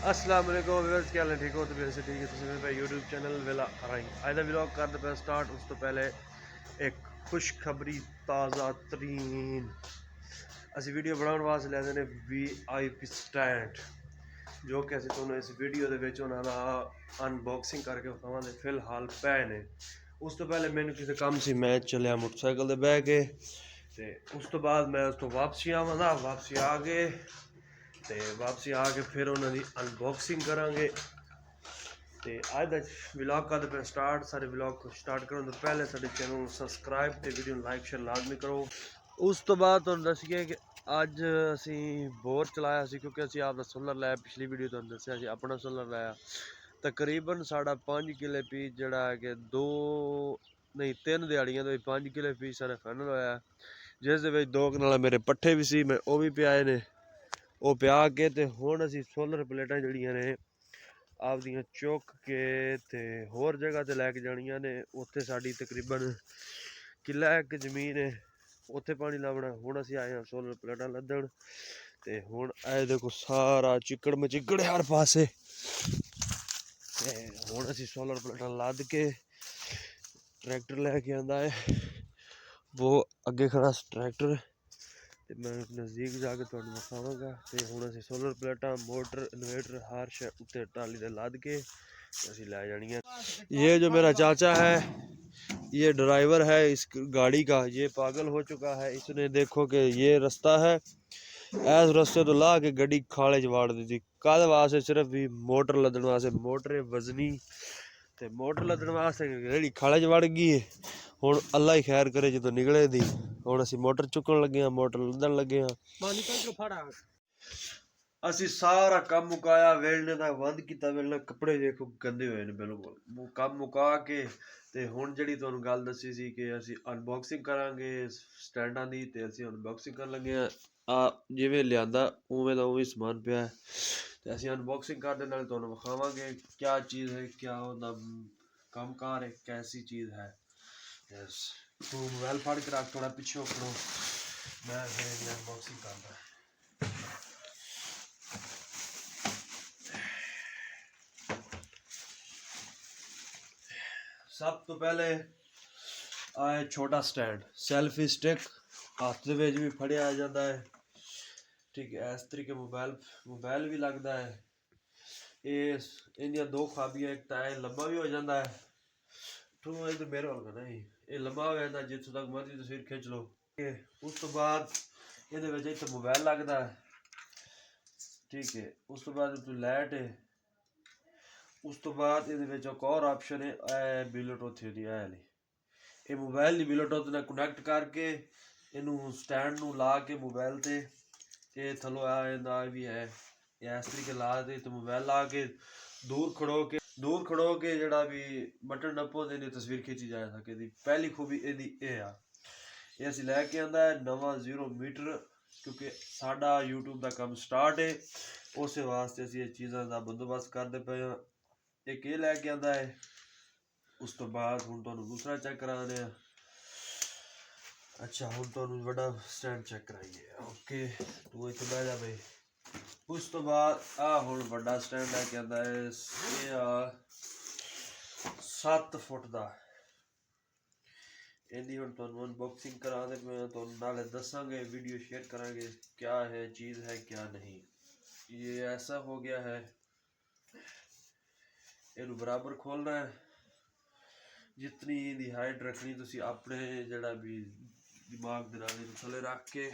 अस्सलाम वालेकुम व्यूअर्स, क्या हाल है? ठीक हो? तो मेरे से ठीक है। तो मेरे भाई यूट्यूब चैनल वेला राई आज का व्लॉग करते पे स्टार्ट। उस तो पहले एक खुशखबरी ताज़ा तरीन ਅਸੀਂ ਵੀਡੀਓ ਬਣਾਉਣ ਵਾਸਤੇ ਲੈਂਦੇ ਨੇ VIP ਸਟੈਂਡ, ਜੋ ਕਿ ਅਸੀਂ ਤੁਹਾਨੂੰ ਇਸ ਵੀਡੀਓ ਦੇ ਵਿੱਚ ਉਹਨਾਂ ਦਾ ਅਨਬਾਕਸਿੰਗ ਕਰਕੇ ਵਿਖਾਵਾਂਗੇ। ਫਿਲਹਾਲ ਪਏ ਨੇ। ਉਸ ਤੋਂ ਪਹਿਲੇ ਮੈਨੂੰ ਕਿਸੇ ਕੰਮ ਸੀ, ਮੈਂ ਚੱਲਿਆ ਮੋਟਰਸਾਈਕਲ ਤੇ ਬਹਿ ਕੇ, ਤੇ ਉਸ ਤੋਂ ਬਾਅਦ ਮੈਂ ਉਸ ਤੋਂ ਵਾਪਸੀ ਆਵਾਂਗਾ। ਵਾਪਸੀ ਆ ਕੇ ਤੇ ਵਾਪਸੀ ਆ ਕੇ ਫਿਰ ਉਹਨਾਂ ਦੀ ਅਨਬਾਕਸਿੰਗ ਕਰਾਂਗੇ। ਤੇ ਅੱਜ ਦਾ ਵਲੌਗ ਕਰਦੇ ਪਏ ਸਟਾਰਟ। ਸਾਡੇ ਵਲੌਗ ਸਟਾਰਟ ਕਰਨ ਤੋਂ ਪਹਿਲੇ ਸਾਡੇ ਚੈਨਲ ਨੂੰ ਸਬਸਕ੍ਰਾਈਬ ਤੇ ਵੀਡੀਓ ਨੂੰ ਲਾਈਕ ਸ਼ੇਅਰ ਲਾਜ਼ਮੀ ਕਰੋ। ਉਸ ਤੋਂ ਬਾਅਦ ਤੁਹਾਨੂੰ ਦੱਸੀਏ ਕਿ ਅੱਜ ਅਸੀਂ ਬੋਰ ਚਲਾਇਆ ਸੀ, ਕਿਉਂਕਿ ਅਸੀਂ ਆਪਦਾ ਸੋਲਰ ਲਾਇਆ। ਪਿਛਲੀ ਵੀਡੀਓ ਤੁਹਾਨੂੰ ਦੱਸਿਆ ਸੀ ਆਪਣਾ ਸੋਲਰ ਲਾਇਆ। ਤਕਰੀਬਨ ਸਾਡਾ 5 ਕਿੱਲੇ ਪੀਸ ਜਿਹੜਾ ਹੈ ਕਿ 3 ਦਿਹਾੜੀਆਂ ਦੇ ਵਿੱਚ 5 ਕਿੱਲੇ ਪੀਸ ਸਾਡਾ ਫਾਈਨਲ ਹੋਇਆ, ਜਿਸ ਦੇ ਵਿੱਚ 2 ਕਨਾਲ ਮੇਰੇ ਪੱਠੇ ਵੀ ਸੀ, ਮੈਂ ਉਹ ਵੀ ਪਿਆਏ ਨੇ। ਉਹ ਪਿਆ ਕੇ ਤੇ ਹੁਣ ਅਸੀਂ ਸੋਲਰ ਪਲੇਟਾਂ ਜਿਹੜੀਆਂ ਨੇ ਆਪਦੀਆਂ ਚੁੱਕ ਕੇ ਤੇ ਹੋਰ ਜਗ੍ਹਾ ਤੇ ਲੈ ਕੇ ਜਾਣੀਆਂ ਨੇ। ਉੱਥੇ ਸਾਡੀ ਤਕਰੀਬਨ ਕਿੱਲਾ ਇੱਕ ਜ਼ਮੀਨ ਹੈ, ਉੱਥੇ ਪਾਣੀ ਲਾਉਣਾ। ਹੁਣ ਅਸੀਂ ਆਏ ਹਾਂ ਸੋਲਰ ਪਲੇਟਾਂ ਲੱਦਣ। ਤੇ ਹੁਣ ਇਹ ਦੇਖੋ ਸਾਰਾ ਚਿੱਕੜ ਮਚਿੱਕੜ ਹਰ ਪਾਸੇ। ਤੇ ਹੁਣ ਅਸੀਂ ਸੋਲਰ ਪਲੇਟਾਂ ਲੱਦ ਕੇ ਟਰੈਕਟਰ ਲੈ ਕੇ ਆਂਦਾ ਹੈ। ਉਹ ਅੱਗੇ ਖੜਾ ਟਰੈਕਟਰ, ਤੇ ਮੈਂ ਨਜ਼ਦੀਕ ਜਾ ਕੇ ਤੁਹਾਨੂੰ ਵਿਖਾਵਾਂਗਾ। ਤੇ ਹੁਣ ਅਸੀਂ ਸੋਲਰ ਪਲੇਟਾਂ, मोटर, इन्वर्टर हर शे उत्ते ट्राली से लाद के ਅਸੀਂ ਲੈ जानी है। ये जो मेरा चाचा है, ये ड्राइवर है इस गाड़ी का, ये पागल हो चुका है। इसने देखो कि ये रास्ता है, इस रास्ते तो ला के गड्डी खाले च वाड़ दी थी। कद वास्ते? सिर्फ भी मोटर लदन वास्ते। मोटर वजनी ते मोटर लदन वास्ते गड्डी खाले च वड़ गई है। ਹੁਣ ਅੱਲਾ ਹੀ ਖੈਰ ਕਰੇ ਜਦੋਂ ਨਿਕਲੇ ਦੀ। ਹੁਣ ਅਸੀਂ ਮੋਟਰ ਚੁੱਕਣ ਲੱਗੇ ਹਾਂ, ਮੋਟਰ ਲੱਦਣ ਲੱਗੇ ਹਾਂ। ਅਸੀਂ ਸਾਰਾ ਕੰਮ ਮੁਕਾਇਆ, ਵੇਲਣੇ ਦਾ ਬੰਦ ਕੀਤਾ। ਵੇਲਣਾ ਕੱਪੜੇ ਦੇਖੋ ਗੰਦੇ ਹੋਏ ਨੇ ਬਿਲਕੁਲ। ਕੰਮ ਮੁਕਾ ਕੇ ਤੇ ਹੁਣ ਜਿਹੜੀ ਤੁਹਾਨੂੰ ਗੱਲ ਦੱਸੀ ਸੀ ਕਿ ਅਸੀਂ ਅਨਬਾਕਸਿੰਗ ਕਰਾਂਗੇ ਸਟੈਂਡਾਂ ਦੀ, ਤੇ ਅਸੀਂ ਅਨਬਾਕਸਿੰਗ ਕਰਨ ਲੱਗੇ ਹਾਂ। ਆ ਜਿਵੇਂ ਲਿਆਂਦਾ ਉਵੇਂ ਦਾ ਉਵੇਂ ਸਮਾਨ ਪਿਆ, ਤੇ ਅਸੀਂ ਅਨਬਾਕਸਿੰਗ ਕਰਦੇ ਨਾਲ ਤੁਹਾਨੂੰ ਵਿਖਾਵਾਂਗੇ ਕਿਆ ਚੀਜ਼ ਹੈ, ਕਿਆ ਉਹਦਾ ਕੰਮਕਾਰ ਹੈ, ਕੈਸੀ ਚੀਜ਼ ਹੈ। यस, तू मोबाइल फाड़ के रख, थोड़ा पीछे करो, मैं फिर अनबॉक्सिंग करना। सब तो पहले आए छोटा स्टैंड, सैल्फी स्टिक हाथ दे विच भी फड़िया आ जाता है। ठीक है, इस तरीके मोबाइल भी लगता है। ये इनकी दो खाबियां, एक तो लंबा भी हो जाता है। तो मेरे वाल नहीं, ये लंबा हो जाता है, जितों तक मर्जी तस्वीर खिंच लो। उस तो बाद ये मोबाइल लगता है। ठीक है, उस तो बाद लाइट है। उस तो बाद ये एक और ऑप्शन है ब्लूटूथ की। ये मोबाइल की ब्लूटूथ ने कनैक्ट करके इनू स्टैंड नू ला के मोबाइल ते ये थलो आ भी है। इस तरीके ला दे तो मोबाइल ला के दूर खड़ो के जड़ा भी बटन नप्पो तो तस्वीर खिंची जा सके। पहली खूबी ये असी लैके आंदा है नवा 0 मीटर, क्योंकि साडा यूट्यूब का काम स्टार्ट है, उस वास्ते असी चीज़ों का बंदोबस्त करते पे हाँ। एक ये लैके आंदा है। उस तो बाद हुण तुहानूं दूसरा चेक कराने। अच्छा, हुण तुहानूं वड्डा स्टैंड चेक कराइए। ओके, तू इत्थे बैठ जा बई। उस तो बाद हुण वड्डा स्टैंड लैके आंदा है। ये 7 फुट का। इहदी हुण तुहानूं अनबॉक्सिंग करा दे मैं, तुहानूं नाले दसांगे, वीडियो शेयर करांगे क्या है चीज़ है क्या नहीं। ये ऐसा हो गया है, इनू बराबर खोलना है। जितनी दी हाइट रखनी तुसी अपने जड़ा भी दिमाग दे नाल इनू थले रख के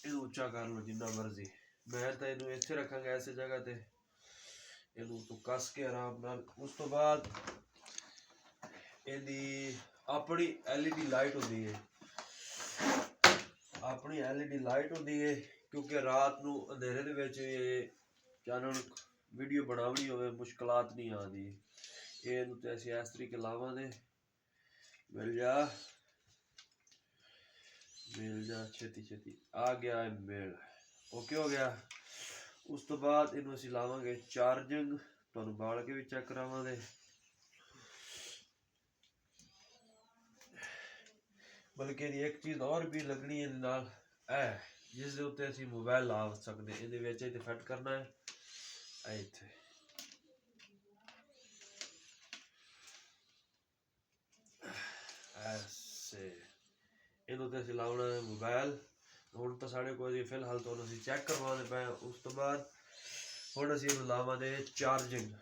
इनू उच्चा कर लो जिन्ना मर्जी। मैं तो इनू इत्थे रखांगा ऐसे जगह ते, इनू तो कस के आराम नाल। उस तो बाद इहदी अपनी LED लाइट होंदी है। अपनी LED लाइट होंदी है, क्योंकि रात नू अंधेरे दे विच चानण वीडियो बनावनी होवे मुश्किलात नहीं आती। ये तो ऐसे इस तरीके लावांगे। मिल जा छेती छेती आ गया है मेल। ओके हो गया। उस तो बाद इनू असी लावांगे चार्जिंग, तुहानूं बाल के भी चेक करावांगे। बल्कि एक चीज़ और भी लगनी है नाल, जिस दे उत्ते असी मोबाइल ला सकते। इहदे विच फिट करना है, ਇੱਥੇ ਐਸੇ ਇਹਨੂੰ ਤੇ ਅਸੀਂ ਲਾਉਣਾ ਹੈ ਮੋਬਾਈਲ। ਹੁਣ ਤਾਂ ਸਾਡੇ ਕੋਲ ਫਿਲਹਾਲ ਤੋਂ ਅਸੀਂ ਚੈੱਕ ਕਰਵਾਉਂਦੇ ਪਏ ਹਾਂ। ਉਸ ਤੋਂ ਬਾਅਦ ਹੁਣ ਅਸੀਂ ਇਹਨੂੰ ਲਾਵਾਂਗੇ ਚਾਰਜਿੰਗ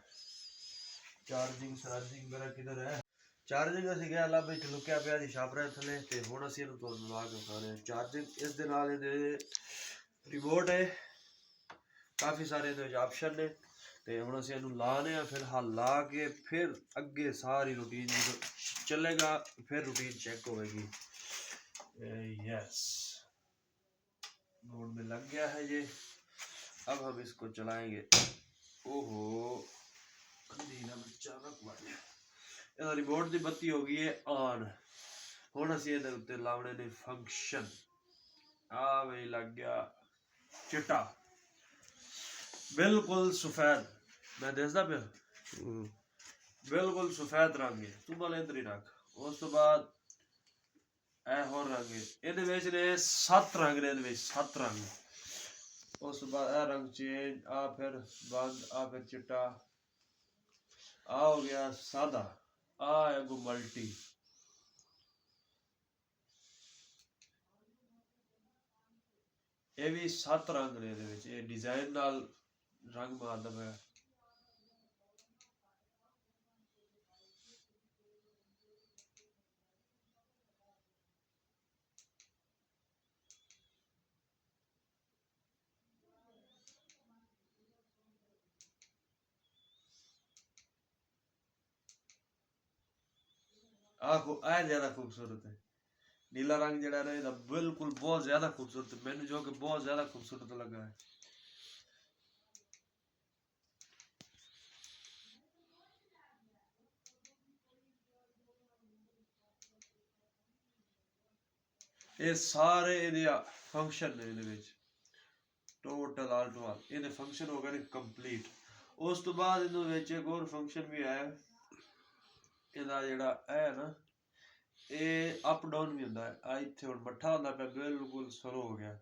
ਮੇਰਾ ਕਿਧਰ ਹੈ ਚਾਰਜਿੰਗ। ਅਸੀਂ ਗਿਆ ਲੱਭ ਵਿੱਚ ਲੁਕਿਆ ਪਿਆ ਸੀ ਛਾਪਰਾ ਥੱਲੇ, ਤੇ ਹੁਣ ਅਸੀਂ ਇਹਨੂੰ ਤੁਹਾਨੂੰ ਲਾ ਕੇ ਦਿਖਾਉਂਦੇ ਹਾਂ ਚਾਰਜਿੰਗ। ਇਸ ਦੇ ਨਾਲ ਇਹਦੇ ਰਿਮੋਟ ਹੈ, ਕਾਫੀ ਸਾਰੇ ਇਹਦੇ ਵਿੱਚ ਆਪਸ਼ਨ ਨੇ, ਤੇ ਹੁਣ ਅਸੀਂ ਇਹਨੂੰ ਲਾਣੇ ਆ। ਫਿਲਹਾਲ ਲਾ ਕੇ ਫਿਰ ਅੱਗੇ ਸਾਰੀ रूटीन चलेगा, फिर रूटीन चेक होगी। यस, मोड में लग गया है ये। अब हम इसको चलाएंगे। ओहो अंधेरा अचानक बन गया। ਇਹਦਾ ਰਿਮੋਟ ਦੀ ਬੱਤੀ ਹੋ ਗਈ ਹੈ ਆਨ। ਹੁਣ ਅਸੀਂ ਇਹਦੇ ਉੱਤੇ ਲਾਉਣੇ ਨੇ ਫੰਕਸ਼ਨ। ਆ ਬਈ ਲੱਗ ਗਿਆ ਚਿੱਟਾ, ਬਿਲਕੁਲ ਸਫੈਦ। ਮੈਂ ਦੱਸਦਾ ਪਿਆ ਬਿਲਕੁਲ ਸਫੈਦ ਰੰਗ ਹੈ। ਤੂੰ ਬਲ ਇੱਧਰ ਹੀ ਰੱਖ। ਉਸ ਤੋਂ ਬਾਅਦ ਇਹ ਹੋਰ ਰੰਗ ਹੈ। ਇਹਦੇ ਵਿੱਚ ਨੇ 7 ਰੰਗ ਨੇ, ਇਹਦੇ ਵਿੱਚ 7 ਰੰਗ। ਉਸ ਤੋਂ ਬਾਅਦ ਇਹ ਰੰਗ ਚੇਂਜ, ਆ ਫਿਰ ਬੰਦ, ਆ ਫਿਰ ਚਿੱਟਾ, ਆ ਹੋ ਗਿਆ ਸਾਦਾ, ਆ ਹੈ ਗੋ ਮਲਟੀ। ਇਹ ਵੀ 7 ਰੰਗ ਨੇ ਇਹਦੇ ਵਿੱਚ। ਇਹ ਡਿਜ਼ਾਈਨ ਨਾਲ ਰੰਗ ਮਾਰਦਾ ਪਿਆ। आखो आ ज्यादा खूबसूरत है। नीला रंग जड़ा ना बिल्कुल बहुत ज्यादा खूबसूरत है, मैंने जो कि बहुत ज्यादा खूबसूरत लगा है। ये सारे फंक्शन ने ਇਹਦੇ ਵਿੱਚ टोटल आल टू आल ਇਹਦੇ फंक्शन हो गए कंप्लीट। ਉਸ ਤੋਂ ਬਾਅਦ ਇਹਦੇ ਵਿੱਚ ਇੱਕ ਹੋਰ फंक्शन भी आया। ਇਹਦਾ ਜਿਹੜਾ ਹੈ ਨਾ, ਇਹ ਅਪ ਡਾਊਨ ਵੀ ਹੁੰਦਾ ਹੈ। ਆ ਇੱਥੇ ਹੁਣ ਮੱਠਾ ਹੁੰਦਾ ਪਿਆ, ਬਿਲਕੁਲ ਸਲੋ ਹੋ ਗਿਆ।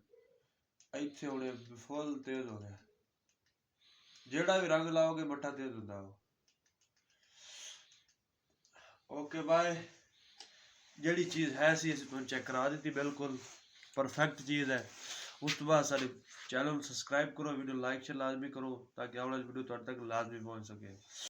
ਇੱਥੇ ਹੁਣ ਫੁੱਲ ਤੇਜ਼ ਹੋ ਗਿਆ। ਜਿਹੜਾ ਵੀ ਰੰਗ ਲਾਓਗੇ ਮੱਠਾ ਤੇਜ਼ ਹੁੰਦਾ ਉਹ। Okay bye. ਜਿਹੜੀ ਚੀਜ਼ ਹੈ ਸੀ ਅਸੀਂ ਤੁਹਾਨੂੰ ਚੈੱਕ ਕਰਾ ਦਿੱਤੀ, ਬਿਲकुल परफेक्ट चीज़ है। उस तो बाद सारे चैनल सब्सक्राइब करो, वीडियो लाइक शेयर लाजमी करो, ताकि आने वाली वीडियो तुहाडे तक लाजमी पहुंच सके।